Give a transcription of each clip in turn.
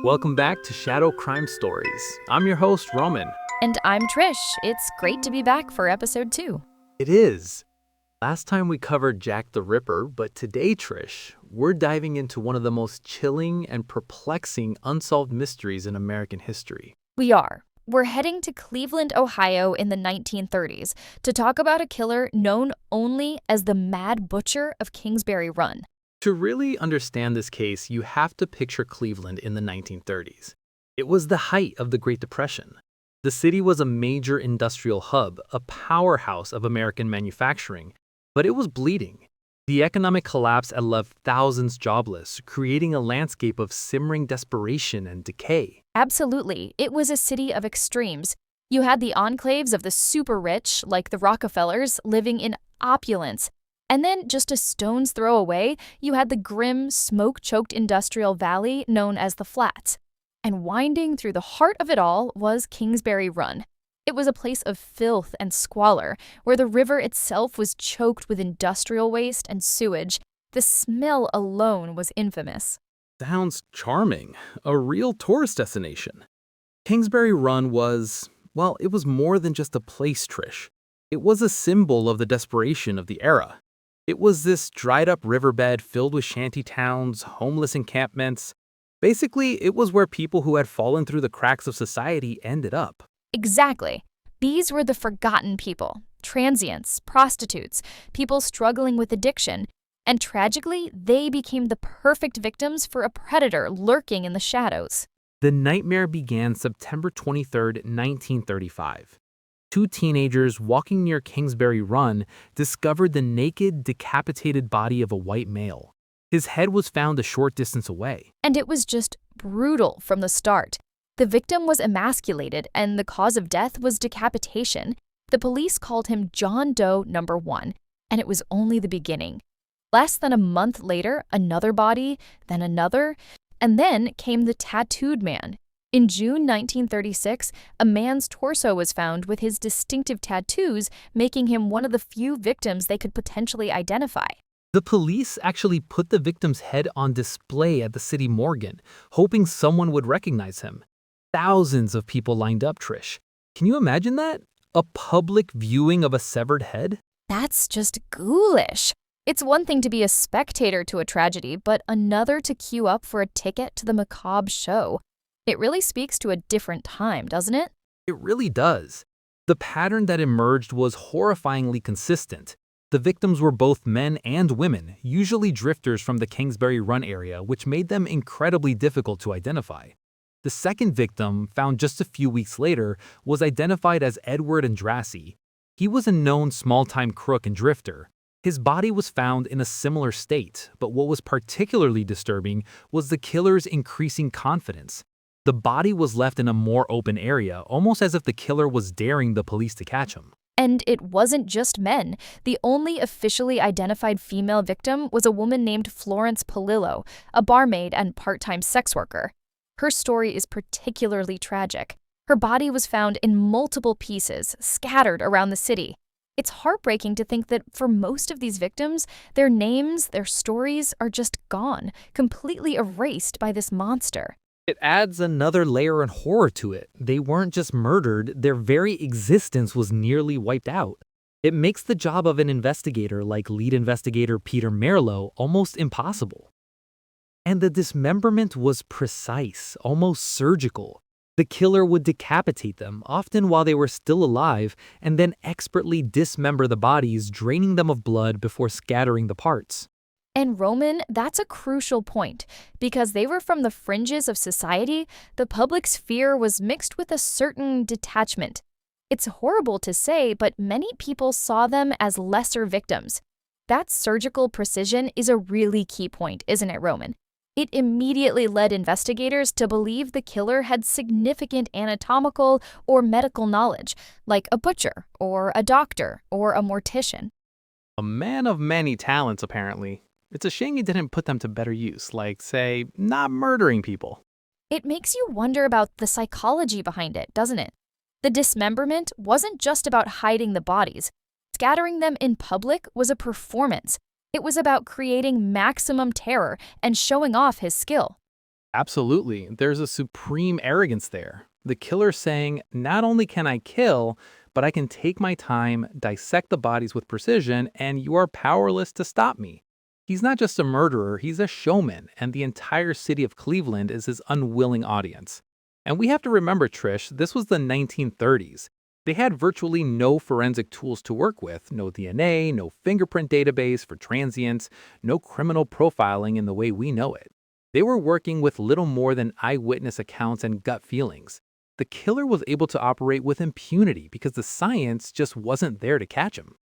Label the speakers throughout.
Speaker 1: Welcome back to Shadow Crime Stories. I'm your host, Roman.
Speaker 2: And I'm Trish. It's great to be back for episode 2.
Speaker 1: It is. Last time we covered Jack the Ripper, but today, Trish, we're diving into one of the most chilling and perplexing unsolved mysteries in American history.
Speaker 2: We are. We're heading to Cleveland, Ohio in the 1930s to talk about a killer known only as the Mad Butcher of Kingsbury Run.
Speaker 1: To really understand this case, you have to picture Cleveland in the 1930s. It was the height of the Great Depression. The city was a major industrial hub, a powerhouse of American manufacturing, but it was bleeding. The economic collapse had left thousands jobless, creating a landscape of simmering desperation and decay.
Speaker 2: Absolutely. It was a city of extremes. You had the enclaves of the super rich, like the Rockefellers, living in opulence. And then, just a stone's throw away, you had the grim, smoke-choked industrial valley known as the Flats. And winding through the heart of it all was Kingsbury Run. It was a place of filth and squalor, where the river itself was choked with industrial waste and sewage. The smell alone was infamous.
Speaker 1: Sounds charming. A real tourist destination. Kingsbury Run was, well, it was more than just a place, Trish. It was a symbol of the desperation of the era. It was this dried-up riverbed filled with shanty towns, homeless encampments. Basically, it was where people who had fallen through the cracks of society ended up.
Speaker 2: Exactly. These were the forgotten people, transients, prostitutes, people struggling with addiction, and tragically, they became the perfect victims for a predator lurking in the shadows.
Speaker 1: The nightmare began September 23, 1935. Two teenagers walking near Kingsbury Run discovered the naked, decapitated body of a white male. His head was found a short distance away.
Speaker 2: And it was just brutal from the start. The victim was emasculated, and the cause of death was decapitation. The police called him John Doe number 1, and it was only the beginning. Less than a month later, another body, then another, and then came the tattooed man. In June 1936, a man's torso was found with his distinctive tattoos, making him one of the few victims they could potentially identify.
Speaker 1: The police actually put the victim's head on display at the city morgue, hoping someone would recognize him. Thousands of people lined up, Trish. Can you imagine that? A public viewing of a severed head?
Speaker 2: That's just ghoulish. It's one thing to be a spectator to a tragedy, but another to queue up for a ticket to the macabre show. It really speaks to a different time, doesn't it?
Speaker 1: It really does. The pattern that emerged was horrifyingly consistent. The victims were both men and women, usually drifters from the Kingsbury Run area, which made them incredibly difficult to identify. The second victim, found just a few weeks later, was identified as Edward Andrassy. He was a known small-time crook and drifter. His body was found in a similar state, but what was particularly disturbing was the killer's increasing confidence. The body was left in a more open area, almost as if the killer was daring the police to catch him.
Speaker 2: And it wasn't just men. The only officially identified female victim was a woman named Florence Polillo, a barmaid and part-time sex worker. Her story is particularly tragic. Her body was found in multiple pieces, scattered around the city. It's heartbreaking to think that for most of these victims, their names, their stories are just gone, completely erased by this monster.
Speaker 1: It adds another layer of horror to it. They weren't just murdered, their very existence was nearly wiped out. It makes the job of an investigator like lead investigator Peter Merlo almost impossible. And the dismemberment was precise, almost surgical. The killer would decapitate them, often while they were still alive, and then expertly dismember the bodies, draining them of blood before scattering the parts.
Speaker 2: And Roman, that's a crucial point. Because they were from the fringes of society, the public's fear was mixed with a certain detachment. It's horrible to say, but many people saw them as lesser victims. That surgical precision is a really key point, isn't it, Roman? It immediately led investigators to believe the killer had significant anatomical or medical knowledge, like a butcher, or a doctor, or a mortician.
Speaker 1: A man of many talents, apparently. It's a shame he didn't put them to better use, like, say, not murdering people.
Speaker 2: It makes you wonder about the psychology behind it, doesn't it? The dismemberment wasn't just about hiding the bodies. Scattering them in public was a performance. It was about creating maximum terror and showing off his skill.
Speaker 1: Absolutely. There's a supreme arrogance there. The killer saying, not only can I kill, but I can take my time, dissect the bodies with precision, and you are powerless to stop me. He's not just a murderer, he's a showman, and the entire city of Cleveland is his unwilling audience. And we have to remember, Trish, this was the 1930s. They had virtually no forensic tools to work with, no DNA, no fingerprint database for transients, no criminal profiling in the way we know it. They were working with little more than eyewitness accounts and gut feelings. The killer was able to operate with impunity because the science just wasn't there to catch him.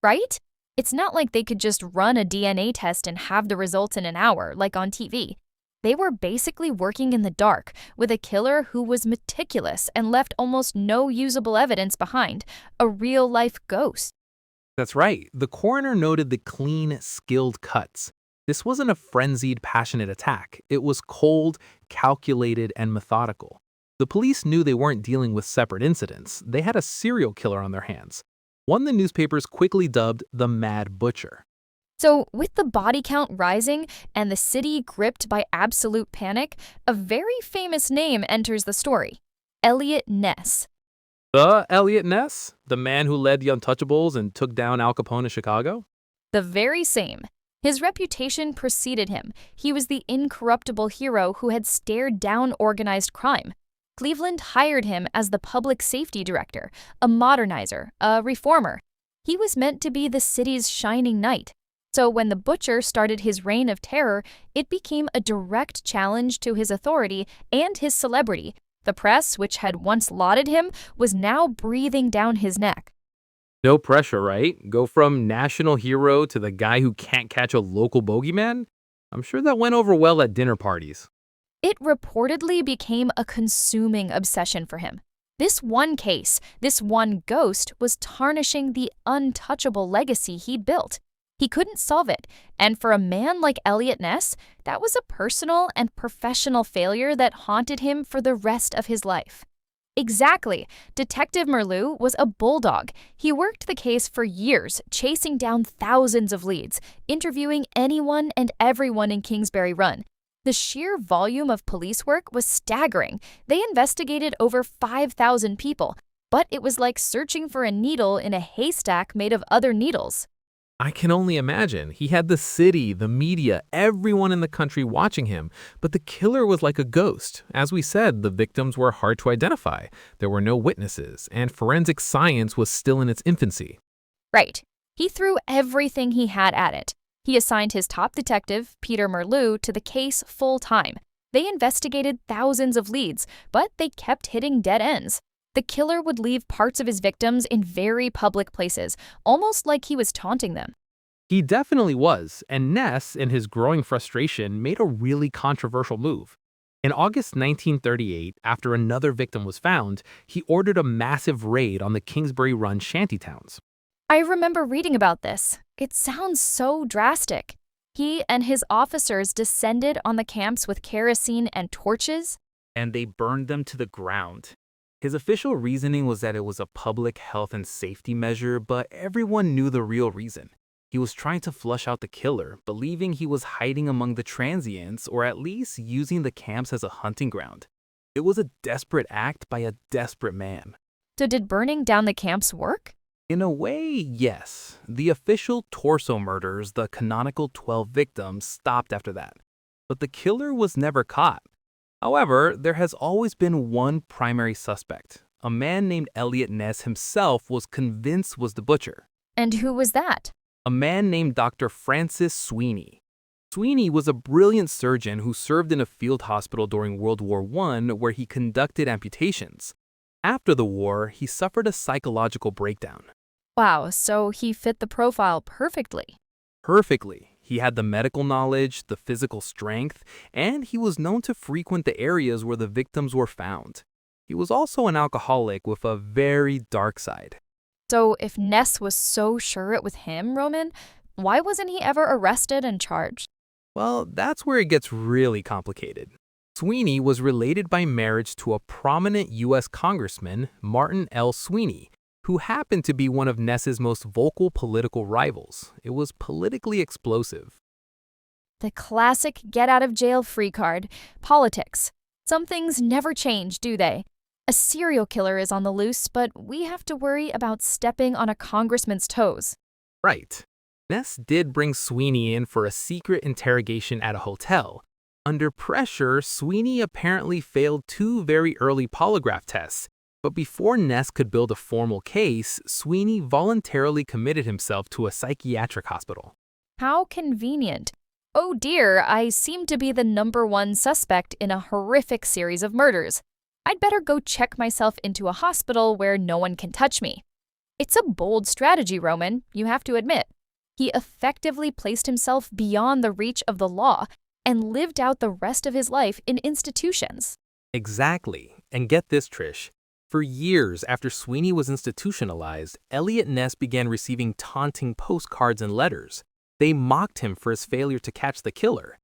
Speaker 2: Right? It's not like they could just run a DNA test and have the results in an hour, like on TV. They were basically working in the dark with a killer who was meticulous and left almost no usable evidence behind, a real-life ghost.
Speaker 1: That's right. The coroner noted the clean, skilled cuts. This wasn't a frenzied, passionate attack. It was cold, calculated, and methodical. The police knew they weren't dealing with separate incidents. They had a serial killer on their hands, one the newspapers quickly dubbed the Mad Butcher.
Speaker 2: So, with the body count rising and the city gripped by absolute panic, a very famous name enters the story: Eliot Ness.
Speaker 1: The Eliot Ness? The man who led the Untouchables and took down Al Capone in Chicago?
Speaker 2: The very same. His reputation preceded him. He was the incorruptible hero who had stared down organized crime. Cleveland hired him as the public safety director, a modernizer, a reformer. He was meant to be the city's shining knight. So when the butcher started his reign of terror, it became a direct challenge to his authority and his celebrity. The press, which had once lauded him, was now breathing down his neck.
Speaker 1: No pressure, right? Go from national hero to the guy who can't catch a local bogeyman? I'm sure that went over well at dinner parties.
Speaker 2: It reportedly became a consuming obsession for him. This one case, this one ghost, was tarnishing the untouchable legacy he built. He couldn't solve it, and for a man like Eliot Ness, that was a personal and professional failure that haunted him for the rest of his life. Exactly. Detective Merleau was a bulldog. He worked the case for years, chasing down thousands of leads, interviewing anyone and everyone in Kingsbury Run. The sheer volume of police work was staggering. They investigated over 5,000 people, but it was like searching for a needle in a haystack made of other needles.
Speaker 1: I can only imagine. He had the city, the media, everyone in the country watching him, but the killer was like a ghost. As we said, the victims were hard to identify. There were no witnesses, and forensic science was still in its infancy.
Speaker 2: Right. He threw everything he had at it. He assigned his top detective, Peter Merleau, to the case full-time. They investigated thousands of leads, but they kept hitting dead ends. The killer would leave parts of his victims in very public places, almost like he was taunting them.
Speaker 1: He definitely was, and Ness, in his growing frustration, made a really controversial move. In August 1938, after another victim was found, he ordered a massive raid on the Kingsbury Run shantytowns.
Speaker 2: I remember reading about this. It sounds so drastic. He and his officers descended on the camps with kerosene and torches,
Speaker 1: And they burned them to the ground. His official reasoning was that it was a public health and safety measure, but everyone knew the real reason. He was trying to flush out the killer, believing he was hiding among the transients or at least using the camps as a hunting ground. It was a desperate act by a desperate man.
Speaker 2: So did burning down the camps work?
Speaker 1: In a way, yes. The official torso murders, the canonical 12 victims, stopped after that. But the killer was never caught. However, there has always been one primary suspect. A man named Eliot Ness himself was convinced was the butcher.
Speaker 2: And who was that?
Speaker 1: A man named Dr. Francis Sweeney. Sweeney was a brilliant surgeon who served in a field hospital during World War I where he conducted amputations. After the war, he suffered a psychological breakdown.
Speaker 2: Wow, so he fit the profile perfectly.
Speaker 1: Perfectly. He had the medical knowledge, the physical strength, and he was known to frequent the areas where the victims were found. He was also an alcoholic with a very dark side.
Speaker 2: So if Ness was so sure it was him, Roman, why wasn't he ever arrested and charged?
Speaker 1: Well, that's where it gets really complicated. Sweeney was related by marriage to a prominent U.S. Congressman, Martin L. Sweeney, who happened to be one of Ness's most vocal political rivals. It was politically explosive.
Speaker 2: The classic get-out-of-jail-free card. Politics. Some things never change, do they? A serial killer is on the loose, but we have to worry about stepping on a congressman's toes.
Speaker 1: Right. Ness did bring Sweeney in for a secret interrogation at a hotel. Under pressure, Sweeney apparently failed 2 very early polygraph tests. But before Ness could build a formal case, Sweeney voluntarily committed himself to a psychiatric hospital.
Speaker 2: How convenient. Oh dear, I seem to be the #1 suspect in a horrific series of murders. I'd better go check myself into a hospital where no one can touch me. It's a bold strategy, Roman, you have to admit. He effectively placed himself beyond the reach of the law and lived out the rest of his life in institutions.
Speaker 1: Exactly. And get this, Trish. For years after Sweeney was institutionalized, Eliot Ness began receiving taunting postcards and letters. They mocked him for his failure to catch the killer.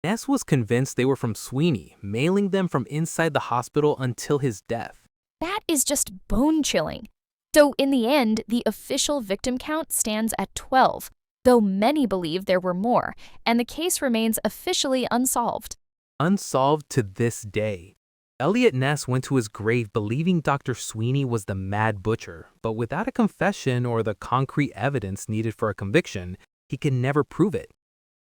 Speaker 1: Ness was convinced they were from Sweeney, mailing them from inside the hospital until his death.
Speaker 2: That is just bone-chilling. So in the end, the official victim count stands at 12, though many believe there were more, and the case remains officially unsolved.
Speaker 1: Unsolved to this day. Eliot Ness went to his grave believing Dr. Sweeney was the Mad Butcher, but without a confession or the concrete evidence needed for a conviction, he can never prove it.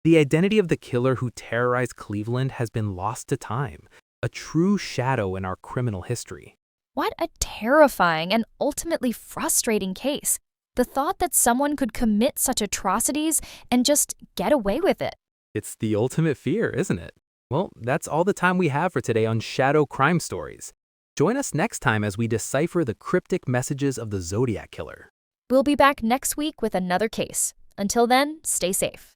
Speaker 1: The identity of the killer who terrorized Cleveland has been lost to time, a true shadow in our criminal history.
Speaker 2: What a terrifying and ultimately frustrating case. The thought that someone could commit such atrocities and just get away with it.
Speaker 1: It's the ultimate fear, isn't it? Well, that's all the time we have for today on Shadow Crime Stories. Join us next time as we decipher the cryptic messages of the Zodiac Killer.
Speaker 2: We'll be back next week with another case. Until then, stay safe.